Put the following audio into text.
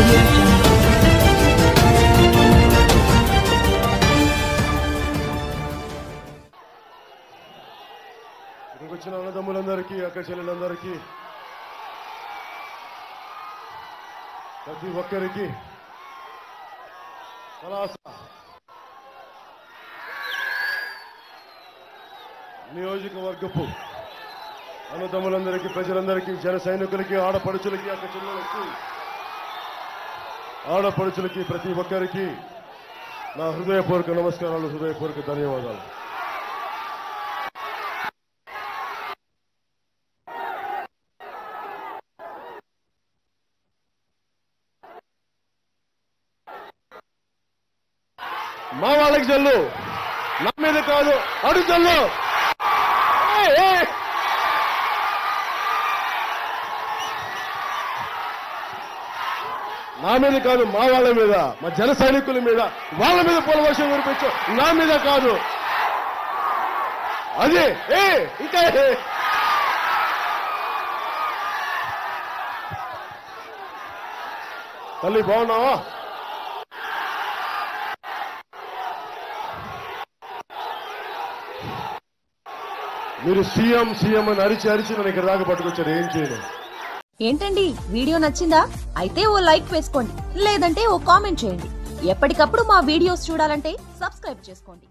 Audio Jungle. ఇక్కడికి వచ్చిన అన్నదమ్ములందరికీ అక్క చెల్లెలందరికీ ప్రతి ఒక్కరికి పలాస నియోజకవర్గపు అన్నదమ్ములందరికీ ప్రజలందరికీ జన సైనికులకి ఆడపడుచులకి అక్క చెల్లెలకి ఆడపడుచులకి ప్రతి ఒక్కరికి నా హృదయపూర్వక నమస్కారాలు, హృదయపూర్వక ధన్యవాదాలు. మా వాళ్ళకి జల్లు, నా మీద కాదు, అడు జల్లు. నా మీద కాదు, మా వాళ్ళ మీద, మా జన సైనికుల మీద, వాళ్ళ మీద పోలవర్షం కురిపించు, నా మీద కాదు. అదే ఇంకా తల్లి బాగున్నావా? మీరు సీఎం సీఎం అని అరిచి నన్ను ఇక్కడ దాకా పట్టుకొచ్చారు. ఏం చేయను. ఏంటండి, వీడియో నచ్చిందా? అయితే ఓ లైక్ వేసుకోండి, లేదంటే ఓ కామెంట్ చేయండి. ఎప్పటికప్పుడు మా వీడియోస్ చూడాలంటే సబ్స్క్రైబ్ చేసుకోండి.